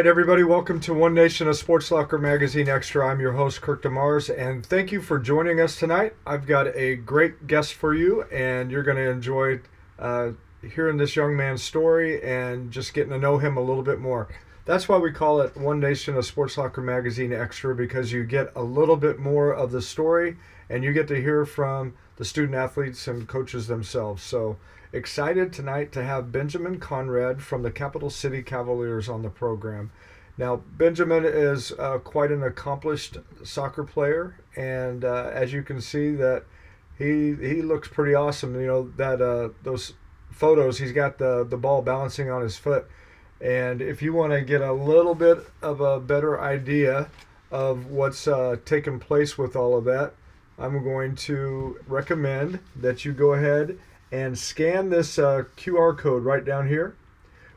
right, everybody, welcome to One Nation, a Sports Locker Magazine Extra. I'm your host, Kirk DeMars, and thank you for joining us tonight. I've got a great guest for you, and you're going to enjoy uh, hearing this young man's story and just getting to know him a little bit more. That's why we call it One Nation, a Sports Locker Magazine Extra, because you get a little bit more of the story and you get to hear from the student athletes and coaches themselves. So excited tonight to have Benjamin Conrad from the Capital City Cavaliers on the program. Now, Benjamin is quite an accomplished soccer player, and as you can see, that he looks pretty awesome. You know that those photos, he's got the ball balancing on his foot, and if you want to get a little bit of a better idea of what's taken place with all of that, I'm going to recommend that you go ahead and scan this QR code right down here.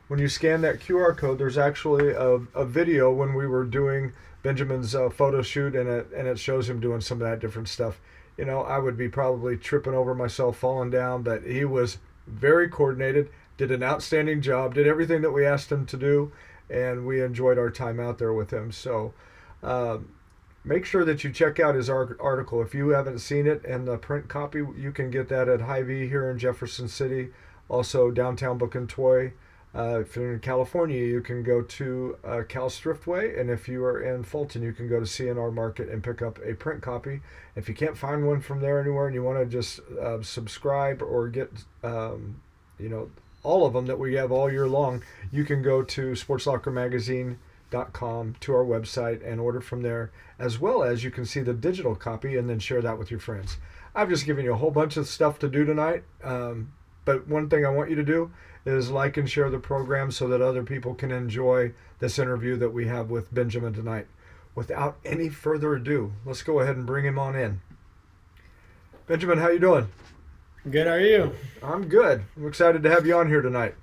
When you scan that QR code, there's actually a video when we were doing Benjamin's photo shoot, and it shows him doing some of that different stuff. You know, I would be probably tripping over myself, falling down, but he was very coordinated, did an outstanding job, did everything that we asked him to do, and we enjoyed our time out there with him. So make sure that you check out his article. If you haven't seen it in the print copy, you can get that at Hy-Vee here in Jefferson City, also downtown Book and Toy. If you're in California, you can go to Cal Thriftway, and if you are in Fulton, you can go to CNR Market and pick up a print copy. If you can't find one from there anywhere, and you want to just subscribe or get, you know, all of them that we have all year long, you can go to sportslockermagazine.com to our website and order from there, as well as you can see the digital copy and then share that with your friends. I've just given you a whole bunch of stuff to do tonight, but one thing I want you to do is like and share the program so that other people can enjoy this interview that we have with Benjamin tonight. Without any further ado, let's go ahead and bring him on in. Benjamin, how you doing? Good, how are you? I'm good. I'm excited to have you on here tonight.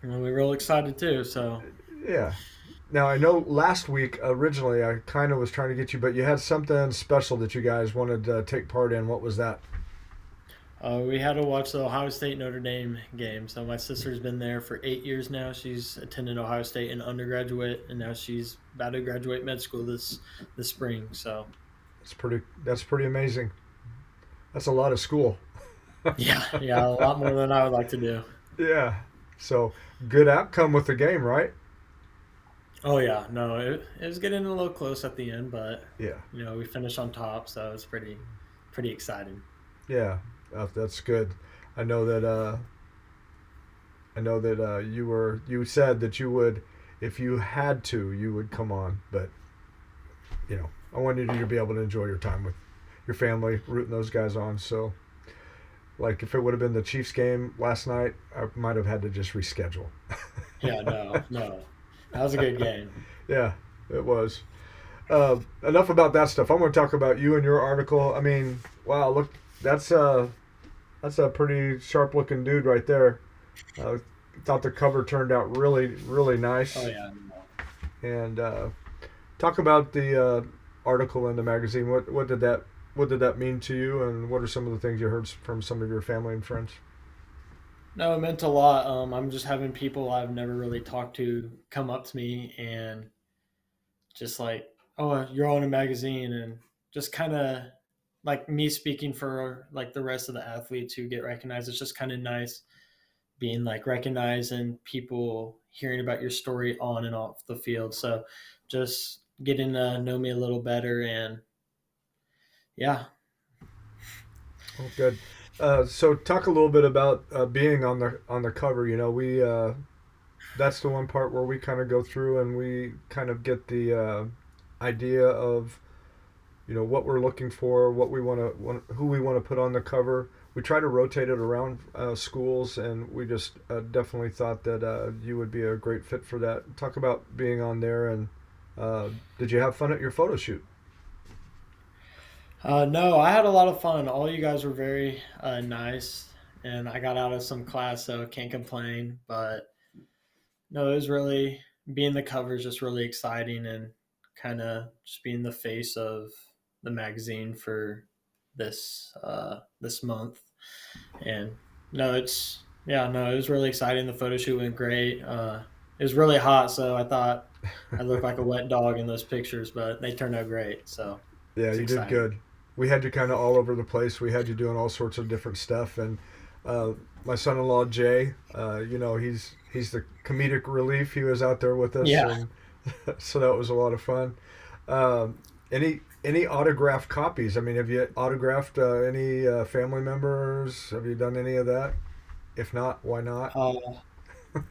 Well, we're real excited too. So, Yeah. Now, I know last week, originally, I kind of was trying to get you, but you had something special that you guys wanted to take part in. What was that? we had to watch the Ohio State Notre Dame game. So, my sister's been there for 8 years now. She's attended Ohio State in undergraduate, and now she's about to graduate med school this spring. So, That's pretty amazing. That's a lot of school. yeah, yeah, a lot more than I would like to do. Yeah. So, good outcome with the game, right? Oh yeah, no, it was getting a little close at the end, but Yeah. we finished on top, so it's pretty exciting. Yeah. That's good. I know that you said that you would, if you had to, you would come on, but I wanted you to be able to enjoy your time with your family, rooting those guys on. So, like, if it would have been the Chiefs game last night, I might have had to just reschedule. Yeah, no, no, that was a good game. Yeah, it was. Enough about that stuff. I'm going to talk about you and your article. I mean, wow, look, that's a pretty sharp looking dude right there. Uh, Thought the cover turned out really, really nice. Oh yeah, And talk about the article in the magazine. What did that mean to you, and what are some of the things you heard from some of your family and friends? no, it meant a lot. I'm just having people I've never really talked to come up to me and just like, oh, you're on a magazine, and just kind of like me speaking for like the rest of the athletes who get recognized. It's just kind of nice being like recognized and people hearing about your story on and off the field. So just getting to know me a little better, and yeah. Oh, good. So talk a little bit about being on the cover. You know, we that's the one part where we kind of go through and we kind of get the idea of what we're looking for, what we who we want to put on the cover. We try to rotate it around schools, and we just definitely thought that you would be a great fit for that. Talk about being on there, and did you have fun at your photo shoot? No, I had a lot of fun. All you guys were very nice, and I got out of some class, so can't complain. But no, it was really being the cover is just really exciting, and kind of just being the face of the magazine for this month. And no, it's yeah, no, it was really exciting. The photo shoot went great. it was really hot, so I thought I looked like a wet dog in those pictures, but they turned out great. So Yeah, it's you did exciting. good. We had you kind of all over the place. We had you doing all sorts of different stuff, and uh, my son-in-law Jay, he's the comedic relief. He was out there with us, Yeah. and so that was a lot of fun. Any autographed copies? I mean, have you autographed any family members? Have you done any of that? If not, why not? Uh,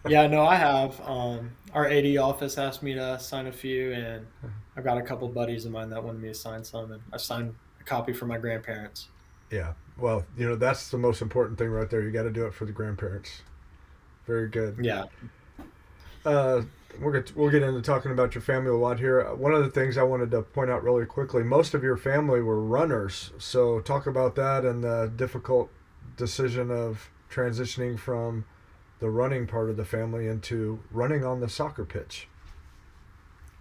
yeah, no, I have. Our AD office asked me to sign a few, and I've got a couple buddies of mine that wanted me to sign some, and I signed a copy for my grandparents. Yeah. Well, that's the most important thing right there. You got to do it for the grandparents. Very good. Yeah. Uh, we'll get into talking about your family a lot here. One of the things I wanted to point out really quickly: most of your family were runners. So talk about that and the difficult decision of transitioning from the running part of the family into running on the soccer pitch.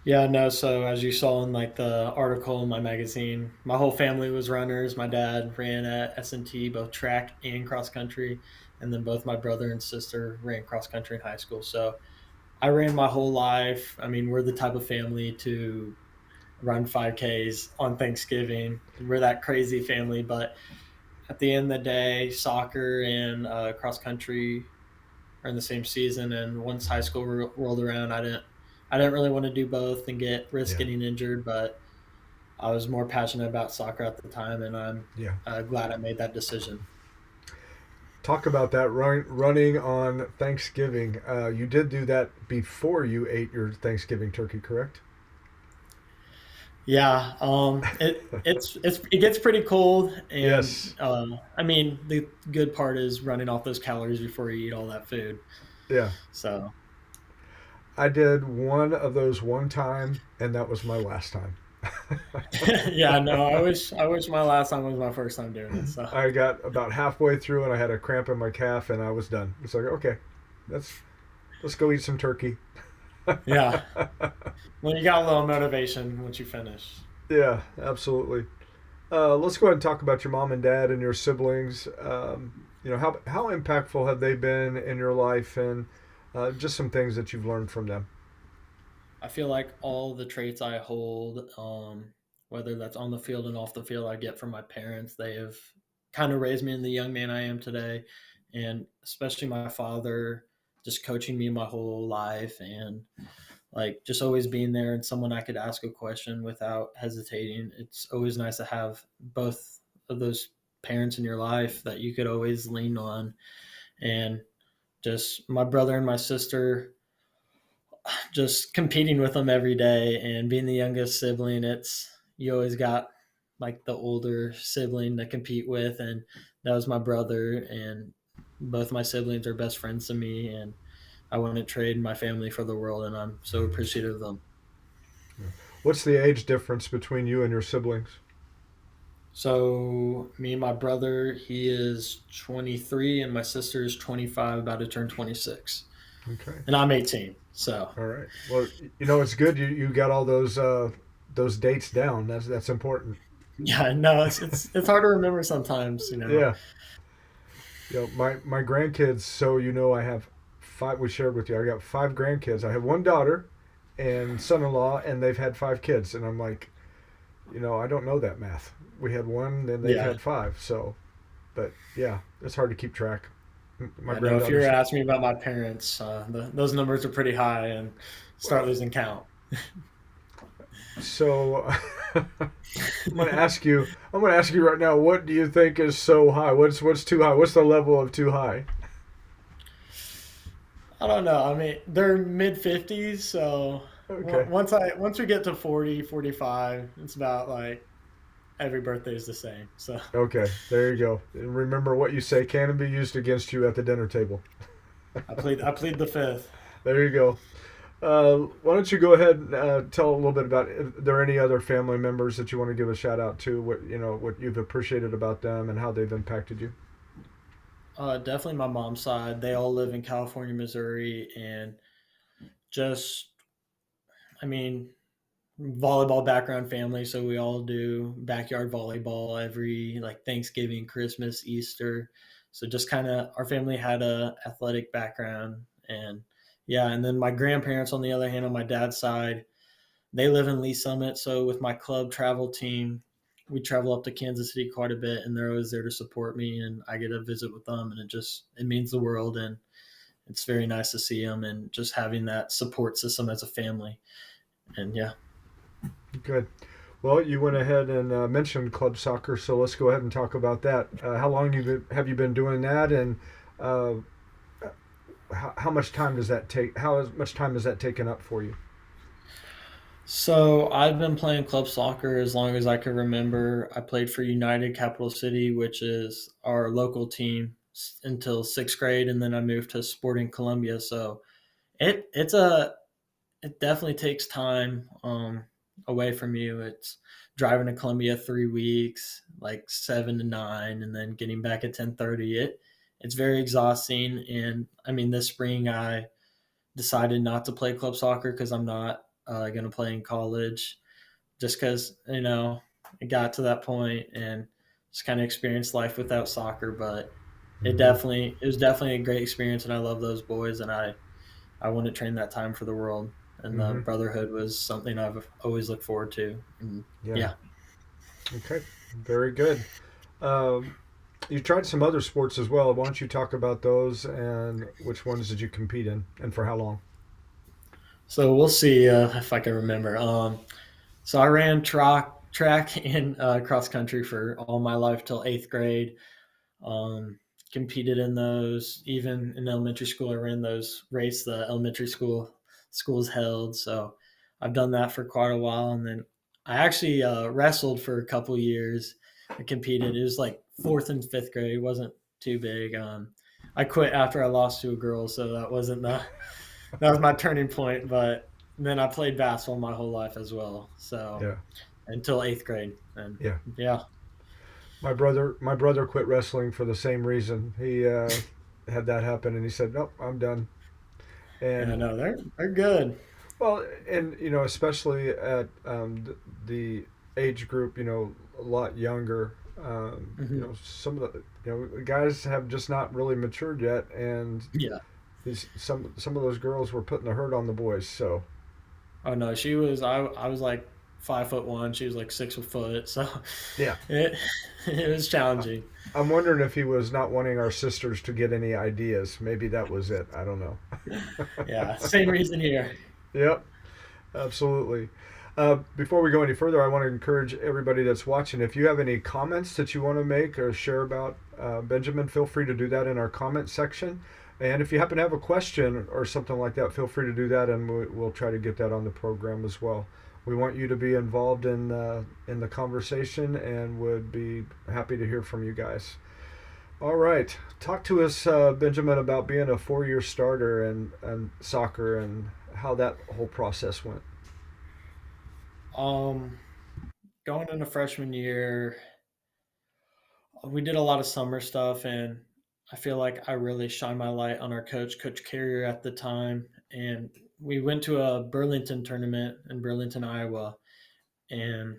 Yeah, no, so as you saw in like the article in my magazine, my whole family was runners. My dad ran at S&T, both track and cross country, and then both my brother and sister ran cross country in high school. So I ran my whole life. I mean, we're the type of family to run 5Ks on Thanksgiving. We're that crazy family, but at the end of the day, soccer and cross country are in the same season. And once high school rolled around, I didn't really want to do both and get risk Yeah. getting injured, but I was more passionate about soccer at the time, and I'm Yeah. glad I made that decision. Talk about that running on Thanksgiving. You did do that before you ate your Thanksgiving turkey, correct? Yeah, it gets pretty cold, and Yes. I mean the good part is running off those calories before you eat all that food. Yeah. So I did one of those one time, and that was my last time. yeah, no, I wish my last time was my first time doing it. So I got about halfway through, and I had a cramp in my calf, and I was done. It's like, okay, let's let's go eat some turkey. yeah, well, you got a little motivation once you finish. Yeah, absolutely. Let's go ahead and talk about your mom and dad and your siblings. How impactful have they been in your life, and just some things that you've learned from them. I feel like all the traits I hold, whether that's on the field and off the field, I get from my parents. They have kind of raised me in the young man I am today, and especially my father, just coaching me my whole life and like just always being there and someone I could ask a question without hesitating. It's always nice to have both of those parents in your life that you could always lean on, and just my brother and my sister, just competing with them every day and being the youngest sibling. It's you always got like the older sibling to compete with, and that was my brother. And both my siblings are best friends to me, and I wouldn't trade my family for the world, and I'm so appreciative of them. What's the age difference between you and your siblings? So me and my brother, he is 23, and my sister is 25, about to turn 26, Okay. and I'm 18. So All right. Well, it's good you got all those dates down. That's important. yeah, no, it's hard to remember sometimes. Yeah. My grandkids. So I have five. We shared with you. I got five grandkids. I have one daughter, and son-in-law, and they've had five kids. And I'm like, I don't know that math. We had one, and they've Yeah. had five. So, but yeah, it's hard to keep track. My I know if you were granddaughter's asking me about my parents, those numbers are pretty high and start well. losing count. So I'm gonna ask you. I'm gonna ask you right now. What do you think is so high? What's too high? What's the level of too high? I don't know. I mean, they're mid 50s, so Okay. once we get to 40, 45, it's about like every birthday is the same. So Okay. There you go. And remember what you say can be used against you at the dinner table. I plead the fifth. There you go. Why don't you go ahead and tell a little bit about? Are there any other family members that you want to give a shout out to? What you've appreciated about them and how they've impacted you. Definitely my mom's side. They all live in California, Missouri, and just I mean, volleyball background family, so we all do backyard volleyball every like Thanksgiving, Christmas, Easter. So just kind of our family had a athletic background, and Yeah, and then my grandparents, on the other hand, on my dad's side, they live in Lee Summit. So with my club travel team, we travel up to Kansas City quite a bit, and they're always there to support me, and I get to visit with them, and it means the world, and it's very nice to see them, and just having that support system as a family, and yeah. Good. Well, you went ahead and mentioned club soccer, so let's go ahead and talk about that. How long have you been doing that, and uh, how much time does that take? How much time has that taken up for you? So I've been playing club soccer as long as I can remember. I played for United Capital City, which is our local team, until sixth grade, and then I moved to Sporting Columbia. So it's a it definitely takes time away from you. It's driving to Columbia 3 weeks, like 7 to 9, and then getting back at 10:30. It's very exhausting. And I mean, this spring I decided not to play club soccer because I'm not going to play in college. Just because it got to that point and just kind of experienced life without soccer. But Hmm. it was definitely a great experience, and I love those boys, and I want to train that time for the world. And the Hmm. brotherhood was something I've always looked forward to. And Yeah. yeah. Okay. Very good. Um, you tried some other sports as well. Why don't you talk about those and which ones did you compete in and for how long? So we'll see if I can remember. So I ran track and cross country for all my life till eighth grade. Um, Competed in those. Even in elementary school, I ran those race the elementary schools held. So I've done that for quite a while, and then I actually wrestled for a couple years. I competed. It was like fourth and fifth grade. It wasn't too big. I quit after I lost to a girl, so that wasn't the that was my turning point. But then I played basketball my whole life as well. So Yeah. until eighth grade, and Yeah. yeah, My brother quit wrestling for the same reason. He had that happen, and he said, "Nope, I'm done." yeah, And no, they're good. well, and especially at the age group, a lot younger. Hmm. Some of the guys have just not really matured yet, and Yeah. some of those girls were putting the hurt on the boys. So Oh no, she was. I was like 5'1". She was like 6 foot. So yeah, it it was I- challenging. I'm wondering if he was not wanting our sisters to get any ideas. Maybe that was it. I don't know. Yeah, same reason here. Yep, absolutely. Before we go any further, I want to encourage everybody that's watching. If you have any comments that you want to make or share about Benjamin, feel free to do that in our comment section. And if you happen to have a question or something like that, feel free to do that, and we'll try to get that on the program as well. We want you to be involved in the conversation, and would be happy to hear from you guys. All right, talk to us, Benjamin, about being a four-year starter and soccer and how that whole process went. Um, Going into freshman year, we did a lot of summer stuff, and I feel like I really shined my light on our Coach Carrier at the time, and we went to a Burlington tournament in Burlington, Iowa, and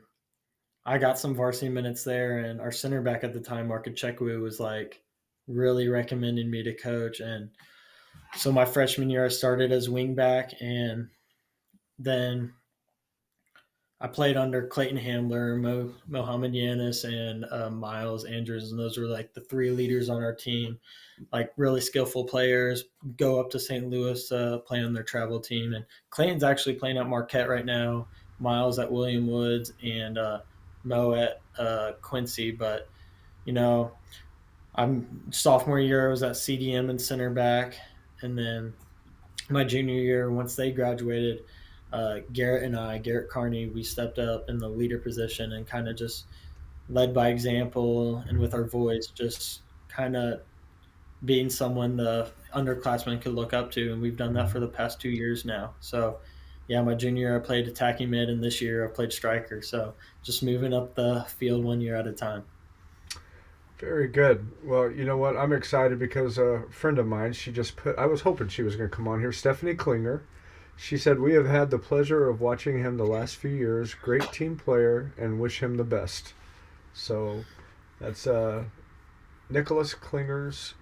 I got some varsity minutes there, and our center back at the time, Mark Chekwu, was like really recommending me to coach. And so my freshman year, I started as wing back, and then I played under Clayton Hamler, Mohamed Yanis, and Miles Andrews, and those were like the three leaders on our team, like really skillful players. Go up to St. Louis to play on their travel team, and Clayton's actually playing at Marquette right now. Miles at William Woods, and Mo at Quincy. But you know, I'm sophomore year. I was at CDM and center back, and then my junior year, once they graduated, Garrett Carney, we stepped up in the leader position and kind of just led by example and with our voice, just kind of being someone the underclassmen could look up to. And we've done that for Mhm. the past 2 years now. So, yeah, my junior year I played attacking mid, and this year I played striker. So, just moving up the field 1 year at a time. Very good. Well, you know what? I'm excited because a friend of mine, she just put, I was hoping she was going to come on here, Stephanie Klinger. She said, "We have had the pleasure of watching him the last few years. Great team player and wish him the best." So that's Nicholas Klinger's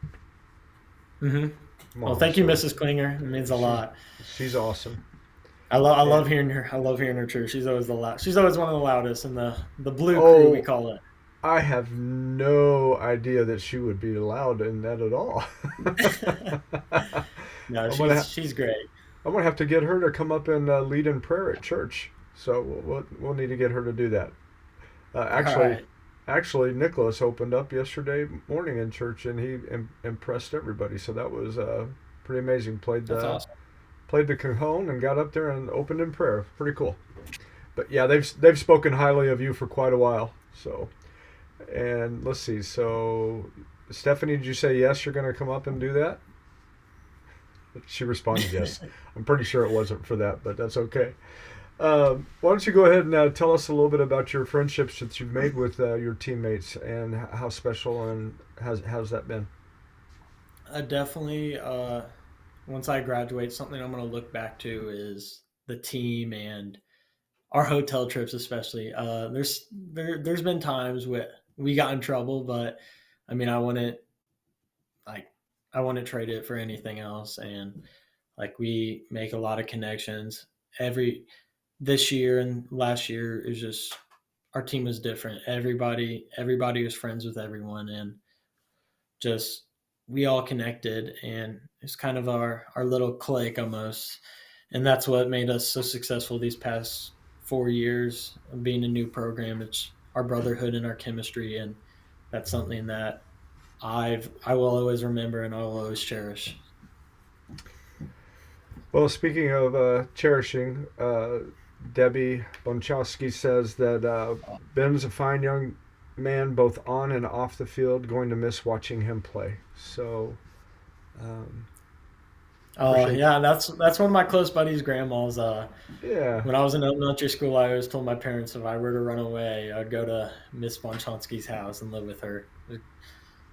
Mm-hmm. Well, mom. thank you, So Mrs. Klinger. It means a she's lot. she's awesome. I love And hearing her. I love hearing her too. She's always the loud. She's always one of the loudest in the blue crew we oh, call it. I have no idea that she would be allowed in that at all. No, I'm gonna she's great. I'm gonna have to get her to come up and lead in prayer at church. So we'll need to get her to do that. Uh, All actually, right, actually, Nicholas opened up yesterday morning in church, and he impressed everybody. So that was pretty amazing. that's awesome. Played the cajon and got up there and opened in prayer. Pretty cool. But yeah, they've spoken highly of you for quite a while. So, and let's see. So, Stephanie, did you say yes? You're going to come up and do that? She responded yes. I'm pretty sure it wasn't for that, but that's okay. Why don't you go ahead and tell us a little bit about your friendships that you've made with your teammates and how special and how's that been? Definitely. Once I graduate, something I'm going to look back to is the team and our hotel trips, especially. There's been times where we got in trouble, but I mean, like I wouldn't trade it for anything else. And like we make a lot of connections. Every This year and last year is just our team was different. Everybody was friends with everyone, and just we all connected, and it's kind of our little clique almost. And that's what made us so successful these past 4 years of being a new program. It's our brotherhood and our chemistry, and that's something that I will always remember and I will always cherish. Well, speaking of cherishing, Debbie Bonchowski says that Ben's a fine young man, both on and off the field. Going to miss watching him play. So um, Oh appreciate. yeah, that's one of my close buddies' grandmas. Yeah, When I was in elementary school, I always told my parents if I were to run away, I'd go to Miss Bonchonsky's house and live with her.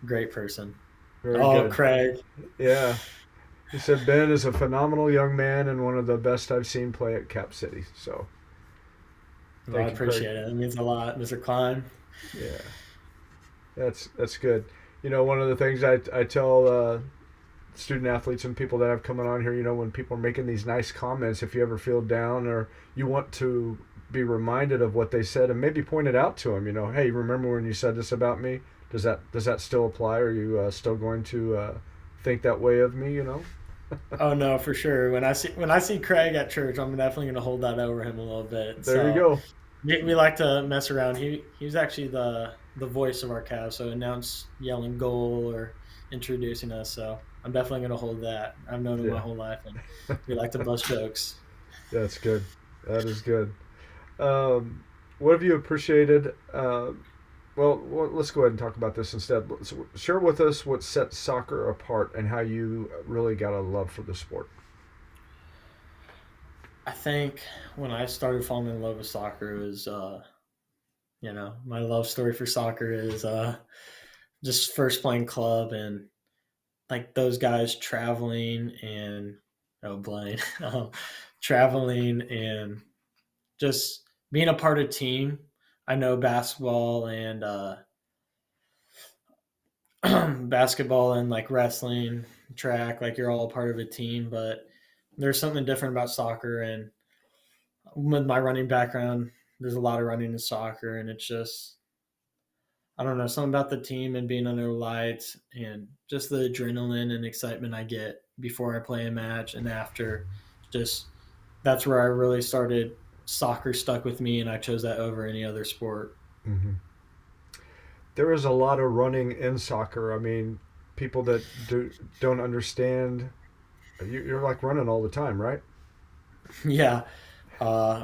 Great person. very Oh, good. Craig. Yeah, he said Ben is a phenomenal young man and one of the best I've seen play at Cap City. So Well, I thank you, Craig. appreciate it. It means a lot, Mr. Klein. Yeah, that's good. You know, one of the things I tell student athletes and people that have coming on here, you know, when people are making these nice comments, if you ever feel down or you want to be reminded of what they said and maybe point it out to them, you know, hey, remember when you said this about me? Does that still apply? Are you still going to think that way of me? You know. Oh no, for sure. When I see Craig at church, I'm definitely going to hold that over him a little bit. There you So go. we like to mess around. He was actually the voice of our Cavs, so announce yelling goal or introducing us. So I'm definitely going to hold that. I've known him my Yeah, whole life, and we like to bust jokes. that's good. That is good. Um, what have you appreciated? Let's go ahead and talk about this instead. Share with us what sets soccer apart and how you really got a love for the sport. I think when I started falling in love with soccer, it was my love story for soccer is just first playing club and like those guys traveling and oh Blaine, traveling and just being a part of team. I know basketball and basketball and like wrestling, track, like you're all part of a team, but there's something different about soccer. And with my running background, there's a lot of running in soccer, and it's just I don't know, something about the team and being under lights and just the adrenaline and excitement I get before I play a match and after. Just that's where I really started. Soccer stuck with me, and I chose that over any other sport. Mm-hmm. There is a lot of running in soccer. I mean, people that don't understand. You're like running all the time, right? Yeah,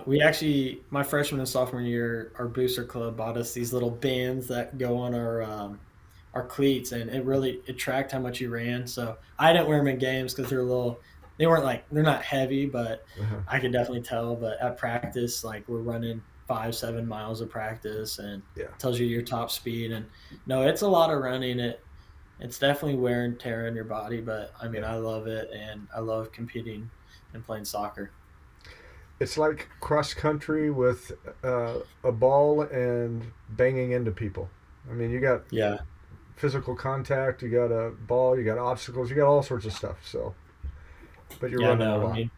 we actually, my freshman and sophomore year, our booster club bought us these little bands that go on our cleats, and it tracked how much you ran. So I didn't wear them in games because they weren't like they're not heavy, but Uh-huh. I could definitely tell. But at practice, like we're running 5-7 miles of practice, and Yeah. tells you your top speed. And no, it's a lot of running. It's definitely wear and tear on your body, but I mean Yeah. I love it, and I love competing and playing soccer. It's like cross country with a ball and banging into people. I mean, you got Yeah. physical contact, you got a ball, you got obstacles, you got all sorts of stuff. So, but you're Yeah, running a no, I lot. mean,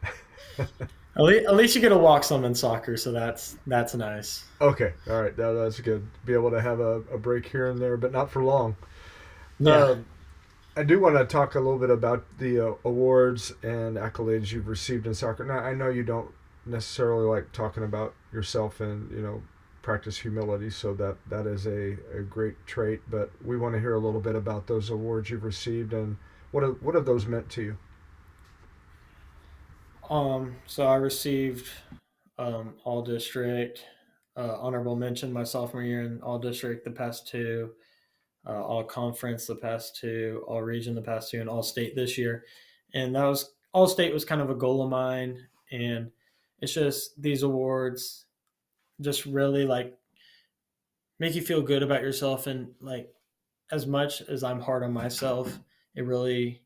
at least you get to walk some in soccer, so that's nice. Okay, all right, that's good. Be able to have a break here and there, but not for long. Yeah. Um, I do want to talk a little bit about the awards and accolades you've received in soccer. Now, I know you don't necessarily like talking about yourself and practice humility, so that is a great trait. But we want to hear a little bit about those awards you've received and what have those meant to you. So I received all district, honorable mention my sophomore year in all district the past two, all conference the past two, all region the past two, and all state this year. And that was all state was kind of a goal of mine. And it's just these awards just really like make you feel good about yourself. And like as much as I'm hard on myself, it really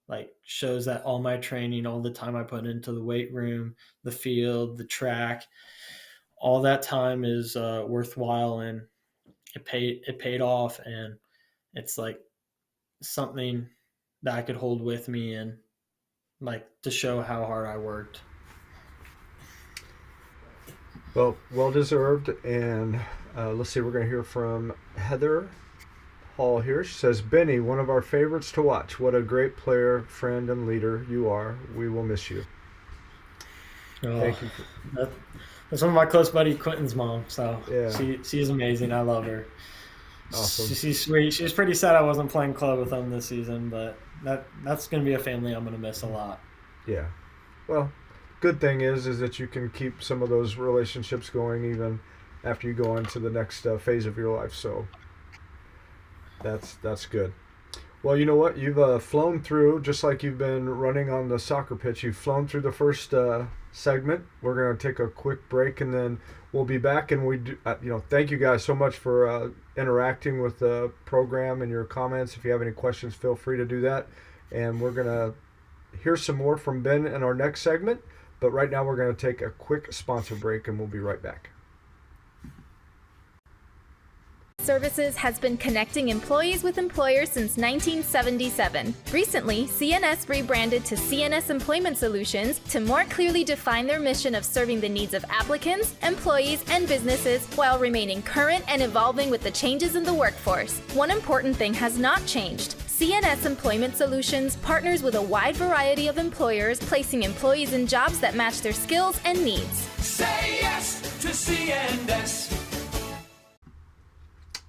like shows that all my training, all the time I put into the weight room, the field, the track, all that time is worthwhile, and it paid off, and it's like something that I could hold with me and like to show how hard I worked. Well deserved. And let's see, we're going to hear from Heather Hall here. She says, Benny, one of our favorites to watch. What a great player, friend, and leader you are. We will miss you. Oh, Thank you. For, that, that's one of my close buddy Quentin's mom. So yeah, she's amazing. I love her. awesome. She's sweet. She was pretty sad I wasn't playing club with them this season, but that's gonna be a family I'm gonna miss a lot. Yeah. Well, good thing is that you can keep some of those relationships going even after you go into the next phase of your life. So that's good. Well, you know what? You've flown through just like you've been running on the soccer pitch. You've flown through the first segment. We're going to take a quick break and then we'll be back. And we do, thank you guys so much for interacting with the program and your comments. If you have any questions, feel free to do that. And we're going to hear some more from Ben in our next segment. But right now, we're going to take a quick sponsor break and we'll be right back. Services has been connecting employees with employers since 1977. Recently, CNS rebranded to CNS Employment Solutions to more clearly define their mission of serving the needs of applicants, employees, and businesses while remaining current and evolving with the changes in the workforce. One important thing has not changed. CNS Employment Solutions partners with a wide variety of employers, placing employees in jobs that match their skills and needs. Say yes to CNS.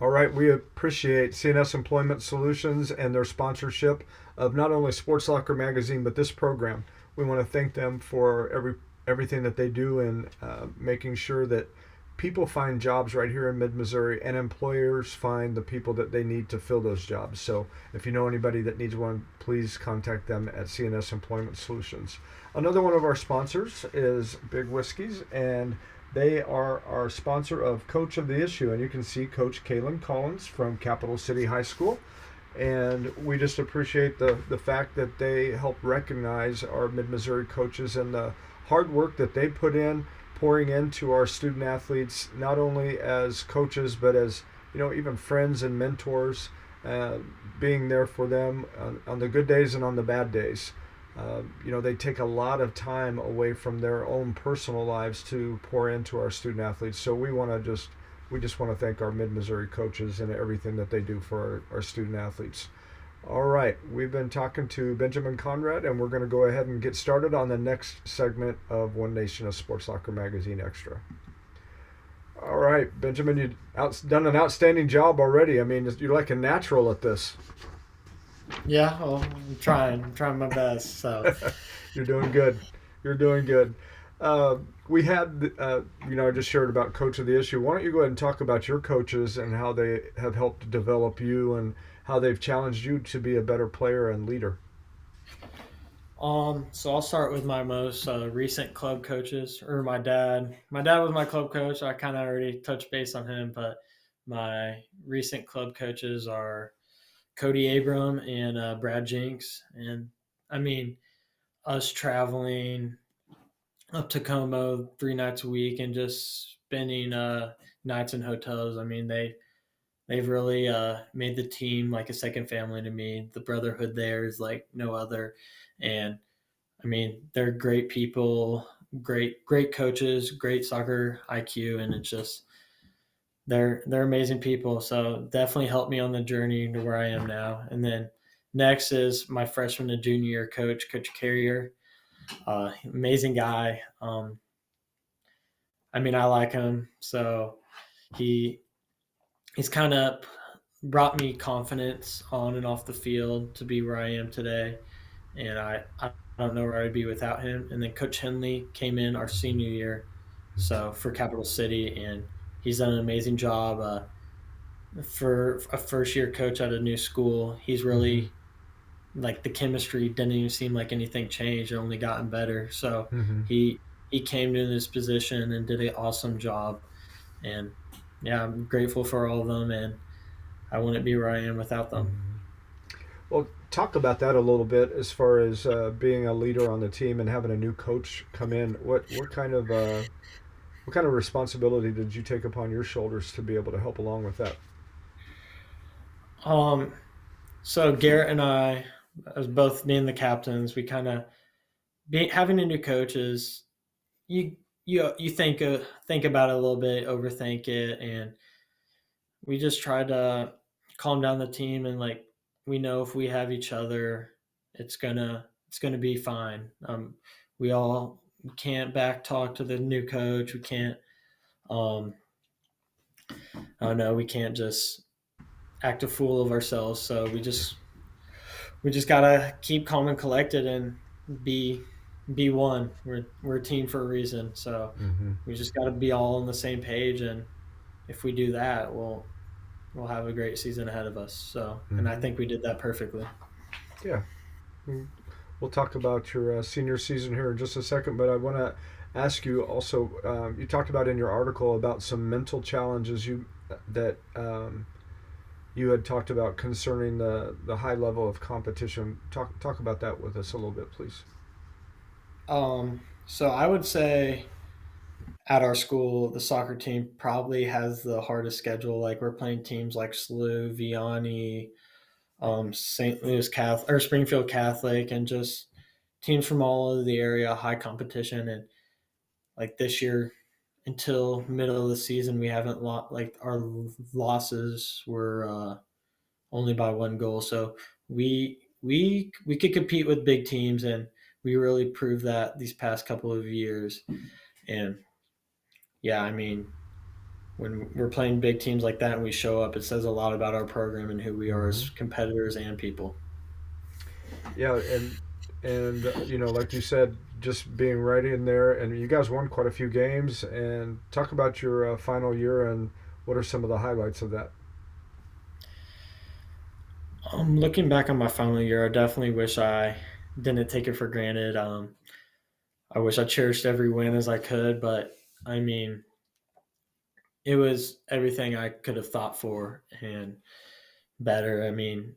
All right, we appreciate CNS Employment Solutions and their sponsorship of not only Sports Locker Magazine, but this program. We want to thank them for everything that they do in making sure that people find jobs right here in mid-Missouri and employers find the people that they need to fill those jobs. So if you know anybody that needs one, please contact them at CNS Employment Solutions. Another one of our sponsors is Big Whiskeys, and they are our sponsor of Coach of the Issue, and you can see Coach Kaylin Collins from Capital City High School. And we just appreciate the fact that they help recognize our Mid-Missouri coaches and the hard work that they put in, pouring into our student athletes, not only as coaches, but as, even friends and mentors, being there for them on the good days and on the bad days. They take a lot of time away from their own personal lives to pour into our student athletes. So we just want to thank our Mid-Missouri coaches and everything that they do for our student athletes. All right, we've been talking to Benjamin Conrad, and we're going to go ahead and get started on the next segment of One Nation of Sports Locker Magazine Extra. All right, Benjamin, you've done an outstanding job already. I mean, you're like a natural at this. Yeah, well, I'm trying my best. So You're doing good. You're doing good. We had, I just shared about Coach of the Issue. Why don't you go ahead and talk about your coaches and how they have helped develop you and how they've challenged you to be a better player and leader? so I'll start with my most recent club coaches, or my dad. My dad was my club coach. I kind of already touched base on him, but my recent club coaches are Cody Abram and Brad Jinks. And I mean, us traveling up to Como 3 nights a week and just spending nights in hotels. I mean, they've really made the team like a second family to me. The brotherhood there is like no other, and I mean they're great people, great coaches, great soccer IQ, and it's just they're amazing people. So definitely helped me on the journey to where I am now. And then next is my freshman and junior year coach, Coach Carrier. Amazing guy. I mean, I like him. So he he's kind of brought me confidence on and off the field to be where I am today. And I don't know where I'd be without him. And then Coach Henley came in our senior year, so for Capital City, and he's done an amazing job. For a first year coach at a new school, he's Mm-hmm. really like the chemistry didn't even seem like anything changed. It only gotten better. So Mm-hmm. he he came to this position and did an awesome job. And yeah, I'm grateful for all of them, and I wouldn't be where I am without them. Mm-hmm. Well, talk about that a little bit as far as being a leader on the team and having a new coach come in. What kind of responsibility did you take upon your shoulders to be able to help along with that? Um, so Garrett and I, as both being the captains, we kind of having a new coach is you you think about it a little bit, overthink it, and we just try to calm down the team and like we know if we have each other, it's gonna be fine. We all can't back talk to the new coach. We can't. Um, I don't know. We can't just act a fool of ourselves. So we just gotta keep calm and collected and be be one. We're a team for a reason. So Mm-hmm. we just gotta be all on the same page, and if we do that, we'll have a great season ahead of us. So, and I Mm-hmm. think we did that perfectly. Yeah. We'll talk about your senior season here in just a second, but I want to ask you also. You talked about in your article about some mental challenges that you had talked about concerning the high level of competition. Talk about that with us a little bit, please. So I would say at our school, the soccer team probably has the hardest schedule. Like we're playing teams like SLU, Vianney, St. Louis Catholic or Springfield Catholic, and just teams from all over the area, high competition. And like this year, until middle of the season, we haven't like our losses were only by one goal. So we could compete with big teams, and we really proved that these past couple of years. And yeah, I mean, when we're playing big teams like that and we show up, it says a lot about our program and who we are Mm-hmm. as competitors and people. Yeah, and like you said, just being right in there, and you guys won quite a few games. And talk about your final year and what are some of the highlights of that? Looking back on my final year, I definitely wish I didn't take it for granted. I wish I cherished every win as I could, but I mean, it was everything I could have thought for and better. I mean,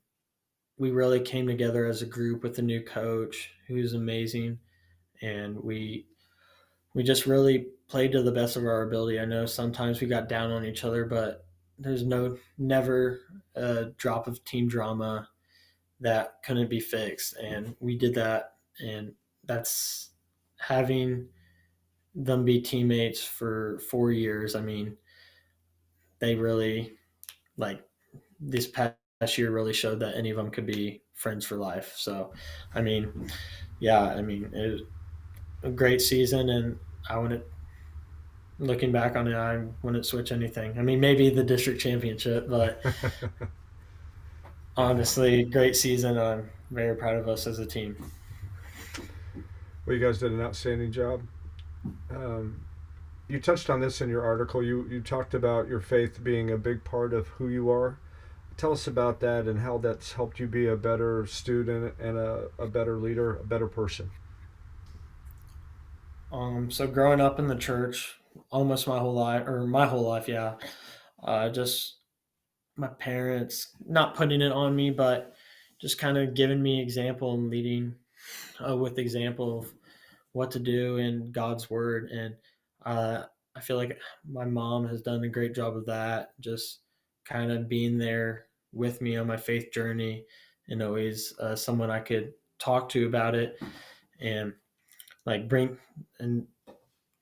we really came together as a group with a new coach who's amazing, and we just really played to the best of our ability. I know sometimes we got down on each other, but there's never a drop of team drama that couldn't be fixed, and we did that. And that's having them be teammates for 4 years. I mean, they really like this past year really showed that any of them could be friends for life. So, I mean, yeah, I mean, it was a great season, and I wouldn't, looking back on it, I wouldn't switch anything. I mean, maybe the district championship, but Yeah. honestly, great season. I'm very proud of us as a team. Well, you guys did an outstanding job. Um, you touched on this in your article. You talked about your faith being a big part of who you are. Tell us about that and how that's helped you be a better student and a better leader, a better person. So growing up in the church, almost my whole life, yeah. Just my parents not putting it on me, but just kind of giving me example and leading with example of what to do in God's word. And uh, I feel like my mom has done a great job of that. Just kind of being there with me on my faith journey, and always someone I could talk to about it, and like bring and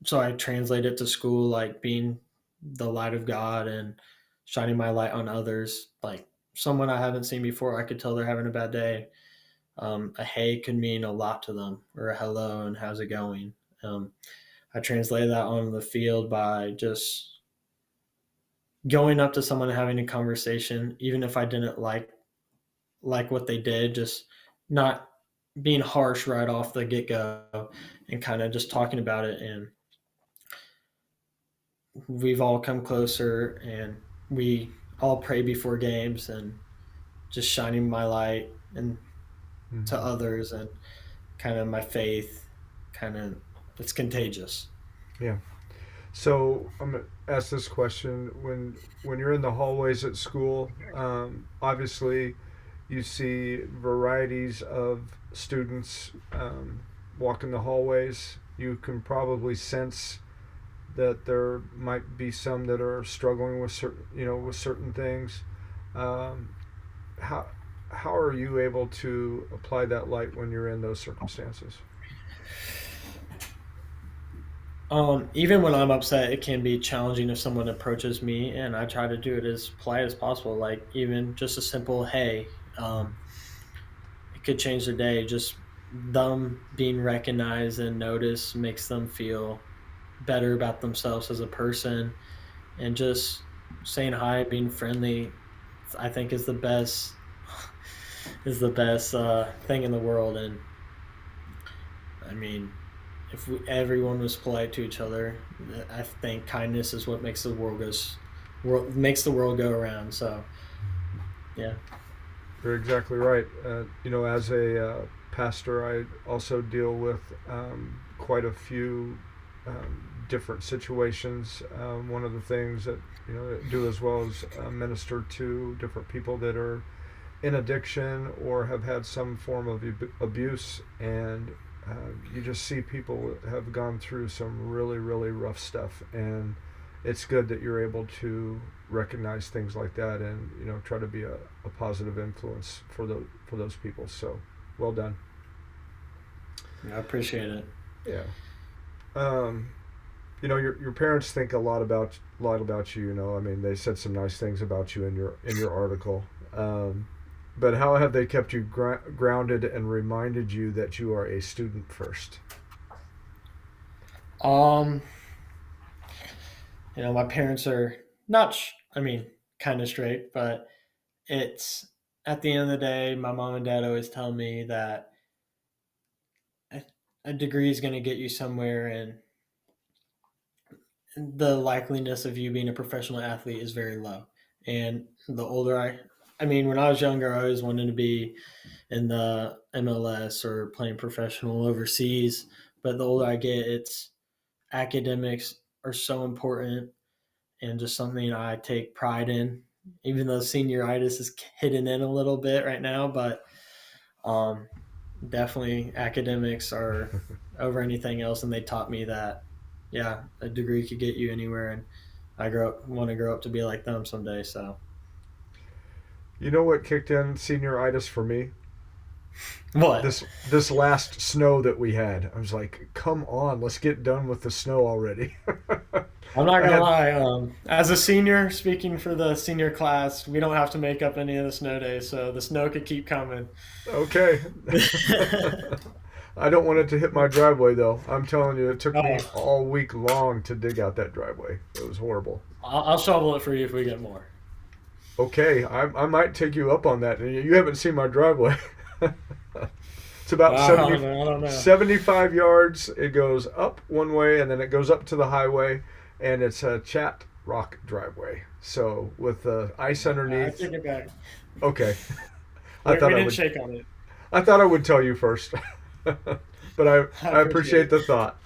so I translate it to school, like being the light of God and shining my light on others. Like someone I haven't seen before, I could tell they're having a bad day. A hey could mean a lot to them, or a hello and how's it going. Um, I translate that on the field by just going up to someone and having a conversation, even if I didn't like what they did, just not being harsh right off the get go, and kind of just talking about it. And we've all come closer, and we all pray before games, and just shining my light and to Mm-hmm. others, and kind of my faith, kind of it's contagious. Yeah. So I'm gonna ask this question: when you're in the hallways at school, obviously you see varieties of students walking the hallways. You can probably sense that there might be some that are struggling with certain things. Um, how how are you able to apply that light when you're in those circumstances? Even when I'm upset, it can be challenging if someone approaches me, and I try to do it as polite as possible. Like even just a simple "Hey," it could change their day. Just them being recognized and noticed makes them feel better about themselves as a person, and just saying hi, being friendly, I think is the best thing in the world. And I mean, if everyone was polite to each other, I think kindness is what makes the world go around. So yeah. You're exactly right. As a pastor, I also deal with quite a few different situations. One of the things that I do as well is minister to different people that are in addiction or have had some form of abuse, and you just see people have gone through some really, really rough stuff, and it's good that you're able to recognize things like that and try to be a positive influence for those people. So, well done. I appreciate it. Yeah. Um, your parents think a lot about you. I mean, they said some nice things about you in your article. But how have they kept you grounded and reminded you that you are a student first? Um, my parents are not. I mean, kind of straight, but it's at the end of the day, my mom and dad always tell me that a, a degree is going to get you somewhere, and the likeliness of you being a professional athlete is very low. And the older I mean, when I was younger, I always wanted to be in the MLS or playing professional overseas. But the older I get, it's academics are so important, and just something I take pride in, even though senioritis is hitting in a little bit right now. But um, definitely academics are over anything else, and they taught me that, yeah, a degree could get you anywhere, and want to grow up to be like them someday. So You know what kicked in senioritis for me? what? This last snow that we had. I was like, come on, let's get done with the snow already. I'm not I gonna had lie. As a senior, speaking for the senior class, we don't have to make up any of the snow days, so the snow could keep coming. Okay. I don't want it to hit my driveway though. I'm telling you, it took me Oh, all week long to dig out that driveway. It was horrible. I'll shovel it for you if we get more. Okay, I might take you up on that. You haven't seen my driveway. It's about I don't know. 75 yards. It goes up one way and then it goes up to the highway, and it's a chat rock driveway. So with the ice I underneath. take it back. Okay, I We thought I didn't would. shake on it. I thought I would tell you first, but I I appreciate appreciate it. the thought.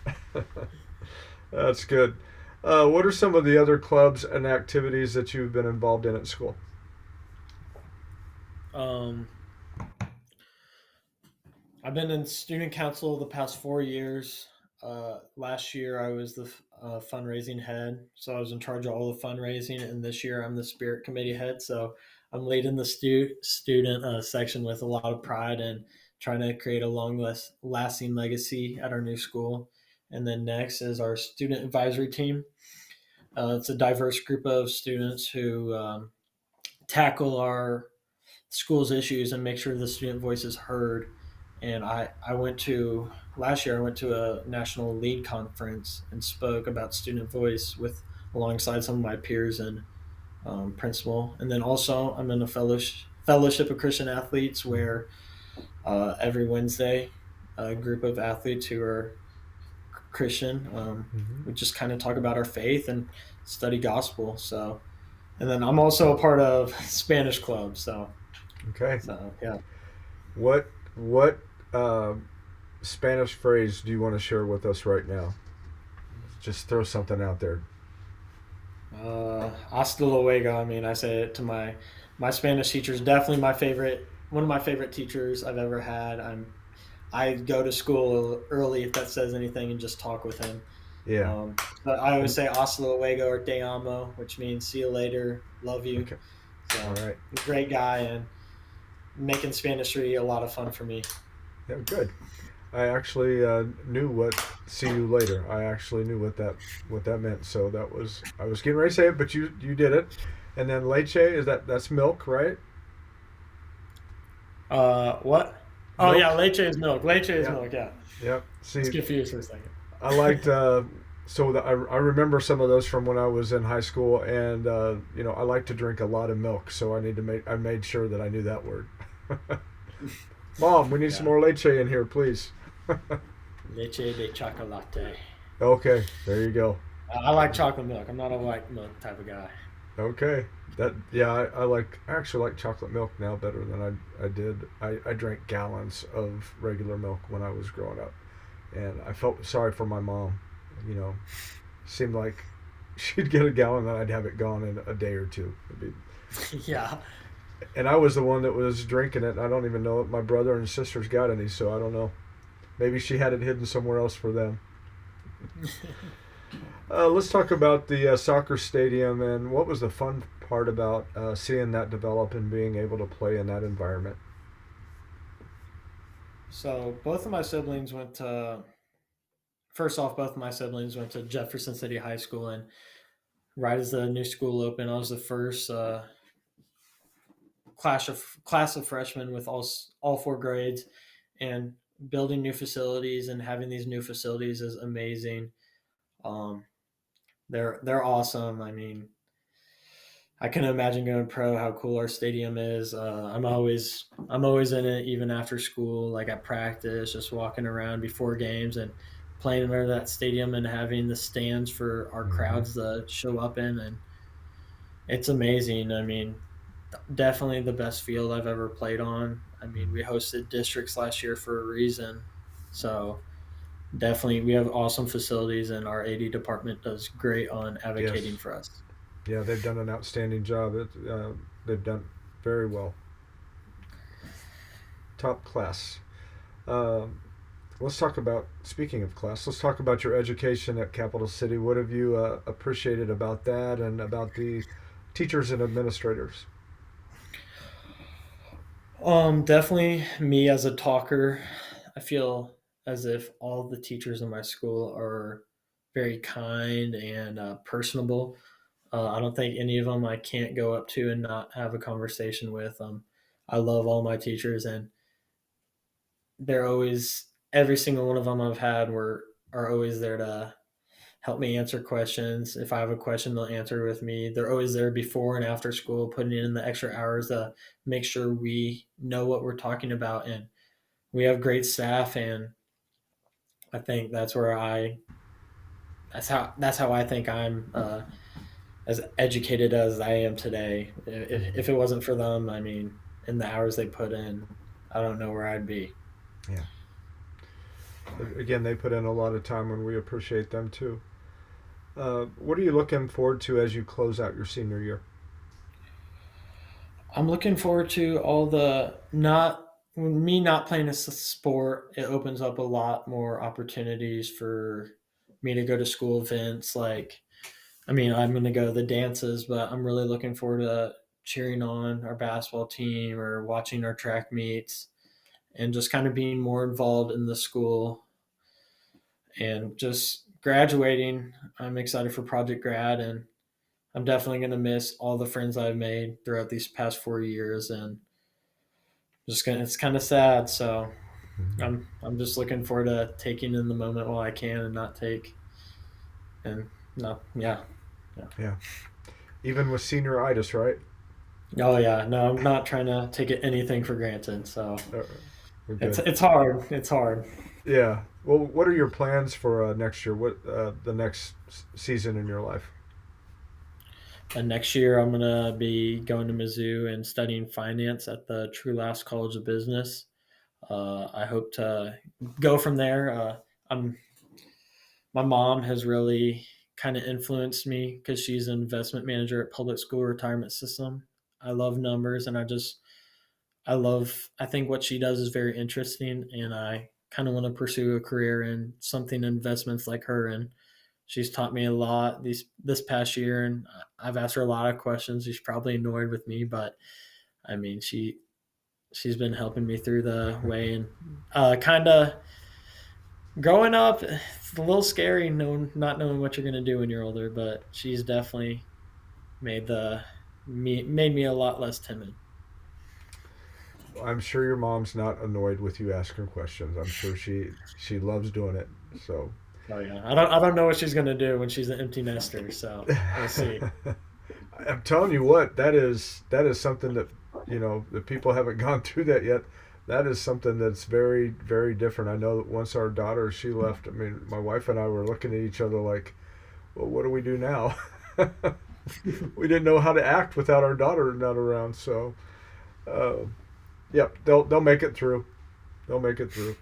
That's good. What are some of the other clubs and activities that you've been involved in at school? Um, I've been in student council the past 4 years. Last year I was the fundraising head, so I was in charge of all the fundraising, and this year I'm the spirit committee head. So I'm leading the student section with a lot of pride and trying to create a lasting legacy at our new school. And then next is our student advisory team. It's a diverse group of students who tackle our school's issues and make sure the student voice is heard. And I went to last year. I went to a national lead conference and spoke about student voice with alongside some of my peers and principal. And then also I'm in a fellowship of Christian athletes where every Wednesday a group of athletes who are Christian we just kind of talk about our faith and study gospel. So and then I'm also a part of Spanish club. Okay. So yeah. What Spanish phrase do you want to share with us right now? Just throw something out there. Hasta luego. I mean, I say it to my Spanish teacher is definitely my favorite, one of my favorite teachers I've ever had. I go to school early if that says anything and just talk with him. Yeah. But I always say hasta luego or te amo, which means see you later, love you. Okay. So, All right. great guy and making Spanish 3 a lot of fun for me. Yeah, good. I actually knew what "see you later." I actually knew what that meant. So that was I was getting ready to say it, but you did it. And then leche that's milk, right? What? Oh Milk? yeah, leche is milk. Leche is Yeah. milk. Yeah. Yep. See, Let's confused for a second. I liked I remember some of those from when I was in high school, and I like to drink a lot of milk, so I made sure that I knew that word. Mom, we need some more leche in here, please. Leche de chocolate. Okay, there you go. I like chocolate milk. I'm not a white milk type of guy. Okay, I actually like chocolate milk now better than I did. I drank gallons of regular milk when I was growing up, and I felt sorry for my mom. Seemed like she'd get a gallon and I'd have it gone in a day or two. Yeah. And I was the one that was drinking it. I don't even know if my brother and sisters got any, so I don't know. Maybe she had it hidden somewhere else for them. Let's talk about the soccer stadium and what was the fun part about seeing that develop and being able to play in that environment. So both of my siblings went to. First off, both of my siblings went to Jefferson City High School, and right as the new school opened, I was the first class of freshmen with all 4 grades, and building new facilities and having these new facilities is amazing. Um, they're awesome. I mean, I can imagine going pro. How cool our stadium is. I'm always in it, even after school, like at practice, just walking around before games and playing under that stadium and having the stands for our crowds to show up in, and it's amazing. I mean, definitely the best field I've ever played on. I mean, we hosted districts last year for a reason, so definitely we have awesome facilities, and our AD department does great on advocating Yes. for us. Yeah, they've done an outstanding job. They've done very well. Top class. Let's talk about, speaking of class, let's talk about your education at Capital City. What have you appreciated about that and about the teachers and administrators? Definitely me as a talker. I feel as if all the teachers in my school are very kind and personable. I don't think any of them I can't go up to and not have a conversation with. I love all my teachers, and they're always every single one of them I've had are always there to help me answer questions. If I have a question, they'll answer with me. They're always there before and after school, putting in the extra hours to make sure we know what we're talking about. And we have great staff, and I think that's how I think I'm as educated as I am today. If it wasn't for them, I mean, in the hours they put in, I don't know where I'd be. Yeah. Again, they put in a lot of time, and we appreciate them too. What are you looking forward to as you close out your senior year? I'm looking forward to all the not when me not playing a sport, it opens up a lot more opportunities for me to go to school events. Like, I mean, I'm going to go to the dances, but I'm really looking forward to cheering on our basketball team or watching our track meets and just kind of being more involved in the school and just graduating. I'm excited for Project Grad, and I'm definitely going to miss all the friends I've made throughout these past 4 years, and just gonna, it's kind of sad. So I'm just looking forward to taking in the moment while I can and not take and not yeah. Yeah. Yeah. Even with senioritis, right? Oh yeah, no, I'm not trying to take it anything for granted. So Uh, we're it's good. it's hard. It's hard. Yeah. Well, what are your plans for next year? What the next season in your life? And next year I'm gonna be going to Mizzou and studying finance at the True Laughs College of Business. I hope to go from there. I'm My mom has really kind of influenced me because she's an investment manager at public school retirement system. I love numbers, and I think what she does is very interesting, and I kind of want to pursue a career in something investments like her. And she's taught me a lot this past year, and I've asked her a lot of questions. She's probably annoyed with me, but I mean she's been helping me through the way, and kind of growing up, it's a little scary not knowing what you're gonna do when you're older. But she's definitely made the made me a lot less timid. I'm sure your mom's not annoyed with you asking questions. I'm sure she loves doing it. So Oh yeah, I don't know what she's gonna do when she's an empty nester. So we'll see. I'm telling you what, that is something that that people haven't gone through that yet. That is something that's very very different. I know that once our daughter she left. I mean, my wife and I were looking at each other like, well, what do we do now? We didn't know how to act without our daughter not around. So, uh, yep, they'll make it through. They'll make it through.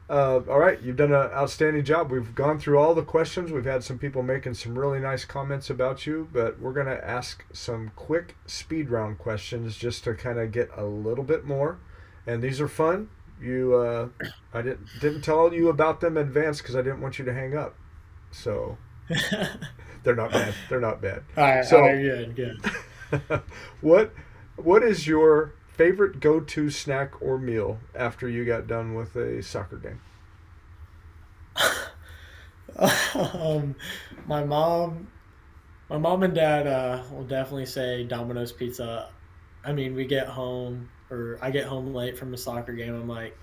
All right, you've done an outstanding job. We've gone through all the questions. We've had some people making some really nice comments about you, but we're going to ask some quick speed round questions just to kind of get a little bit more. And these are fun. I didn't tell you about them in advance because I didn't want you to hang up. So they're not bad. They're not bad. All So, right, good, good. what what is your favorite go-to snack or meal after you got done with a soccer game? um, my mom, my mom and dad will definitely say Domino's pizza. I mean, we get home or I get home late from the soccer game. I'm like,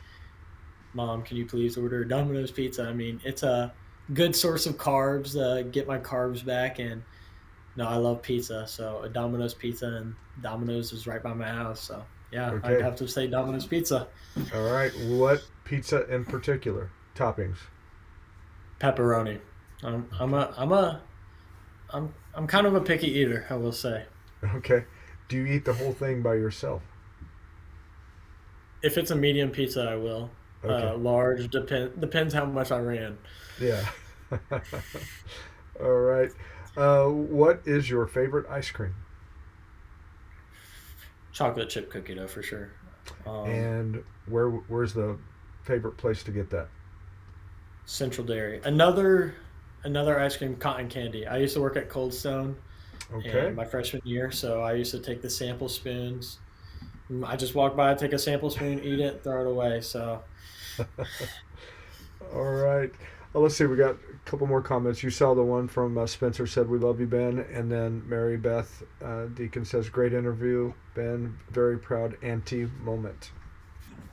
Mom, can you please order Domino's pizza? I mean, it's a good source of carbs. Get my carbs back, and no, I love pizza. So a Domino's pizza, and Domino's is right by my house. So yeah, I'd Okay. have to say Domino's pizza. All right. What pizza in particular? Toppings. Pepperoni. Okay. I'm kind of a picky eater, I will say. Okay. Do you eat the whole thing by yourself? If it's a medium pizza, I will. Okay. Large depends how much I ran. Yeah. All right. What is your favorite ice cream? Chocolate chip cookie dough for sure. Um, And where's the favorite place to get that? Central Dairy. Another ice cream, cotton candy. I used to work at Cold Stone and Okay. my freshman year, so I used to take the sample spoons. I just walk by, take a sample spoon, eat it, throw it away. So All right. Well, let's see. We got a couple more comments. You saw the one from Spencer said, "We love you, Ben." And then Mary Beth Deacon says, "Great interview, Ben. Very proud auntie moment."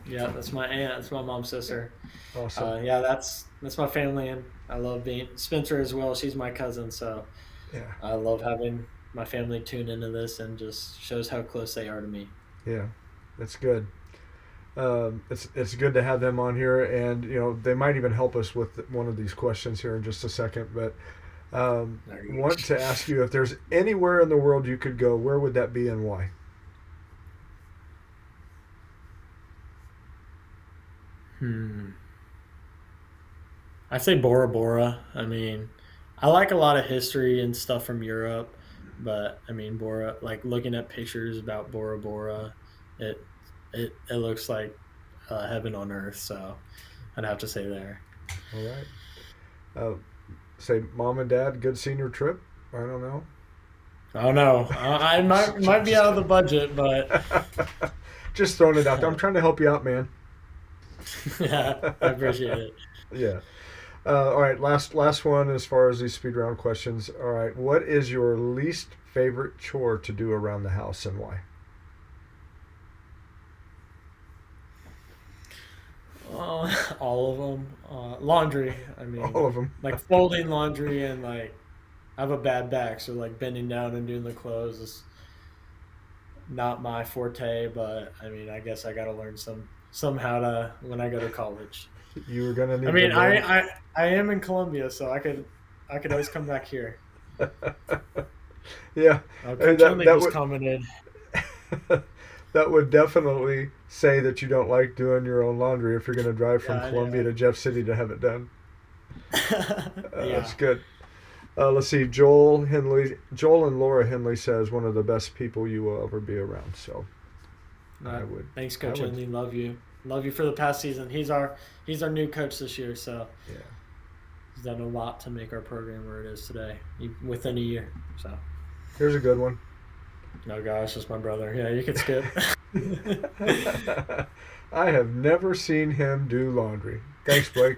yeah, that's my aunt. That's my mom's sister. Awesome. Yeah, that's my family, and I love being Spencer as well. She's my cousin, so Yeah. I love having my family tune into this and just shows how close they are to me. Yeah. That's good. It's good to have them on here, and they might even help us with one of these questions here in just a second. But There you want to ask you if there's anywhere in the world you could go, where would that be and why? go. I say Bora Bora. I mean, I like a lot of history and stuff from Europe, but I mean Bora. Like looking at pictures about Bora Bora, it it looks like heaven on earth. So I'd have to say there. All right. Say, mom and dad, good senior trip. I don't know. Oh no, I might be out of the budget, but Just throwing it out there. I'm trying to help you out, man. yeah, I appreciate it. Yeah. All right. Last one as far as these speed round questions. All right. What is your least favorite chore to do around the house and why? All of them. Laundry. I mean, All of them. like folding laundry and like I have a bad back, so like bending down and doing the clothes is not my forte. But I mean, I guess I got to learn somehow to when I go to college. You were gonna need. I mean, to learn. I am in Columbia, so I could always come back here. Yeah. Coach Henley just commented. That would definitely say that you don't like doing your own laundry if you're going to drive from Columbia to Jeff City to have it done. That's good. Let's see. Joel and Laura Henley says one of the best people you will ever be around. So I would. Thanks, Coach Henley. Love you. Love you for the past season. He's our new coach this year. So yeah, he's done a lot to make our program where it is today within a year. So here's a good one. No, gosh, it's my brother. Yeah, you can skip. I have never seen him do laundry. Thanks, Blake.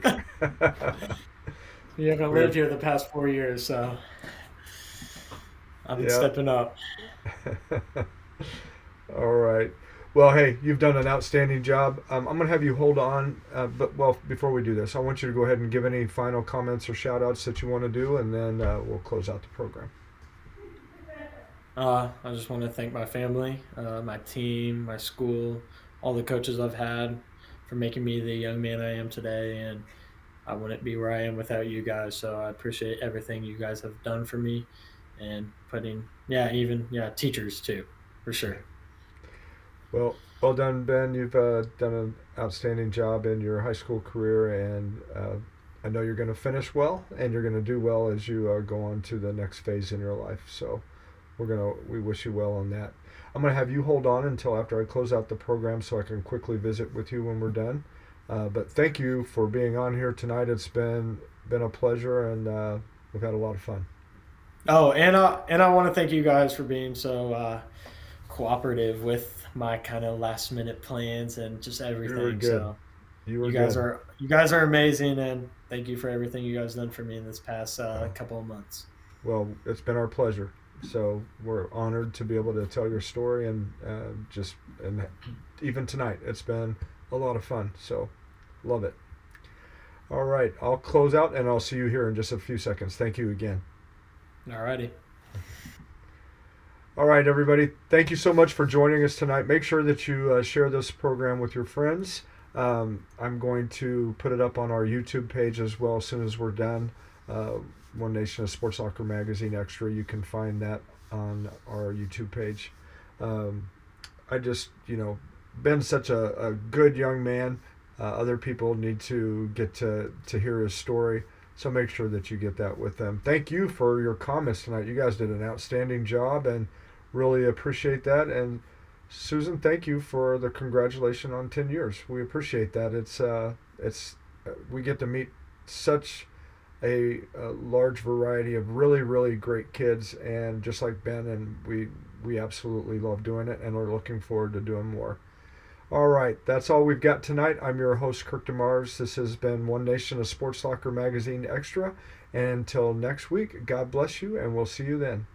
You haven't lived here the past 4 years, so I'm stepping up. All right. Well, hey, you've done an outstanding job. I'm going to have you hold on. But before we do this, I want you to go ahead and give any final comments or shout-outs that you want to do, and then we'll close out the program. I just want to thank my family, my team, my school, all the coaches I've had for making me the young man I am today. And I wouldn't be where I am without you guys. So I appreciate everything you guys have done for me and teachers too, for sure. Well done, Ben. You've done an outstanding job in your high school career, and I know you're going to finish well, and you're going to do well as you go on to the next phase in your life. So we wish you well on that. I'm going to have you hold on until after I close out the program so I can quickly visit with you when we're done. But thank you for being on here tonight. It's been a pleasure, and we've had a lot of fun. Oh, and I want to thank you guys for being so cooperative with my kind of last minute plans and just everything. You were good. So you guys are amazing, and thank you for everything you guys done for me in this past couple of months. Well, it's been our pleasure. So we're honored to be able to tell your story, and even tonight, it's been a lot of fun. So love it. All right, I'll close out, and I'll see you here in just a few seconds. Thank you again. All righty. All right, everybody. Thank you so much for joining us tonight. Make sure that you share this program with your friends. I'm going to put it up on our YouTube page as well as soon as we're done. One Nation of Sports Soccer Magazine Extra. You can find that on our YouTube page. I just, Ben's such a good young man. Other people need to get to hear his story. So make sure that you get that with them. Thank you for your comments tonight. You guys did an outstanding job and really appreciate that. And Susan, thank you for the congratulations on 10 years. We appreciate that. It's we get to meet such a large variety of really, really great kids, and just like Ben, and we absolutely love doing it, and we're looking forward to doing more. All right, that's all we've got tonight. I'm your host, Kirk DeMars. This has been One Nation of Sports Soccer Magazine Extra. And until next week, God bless you, and we'll see you then.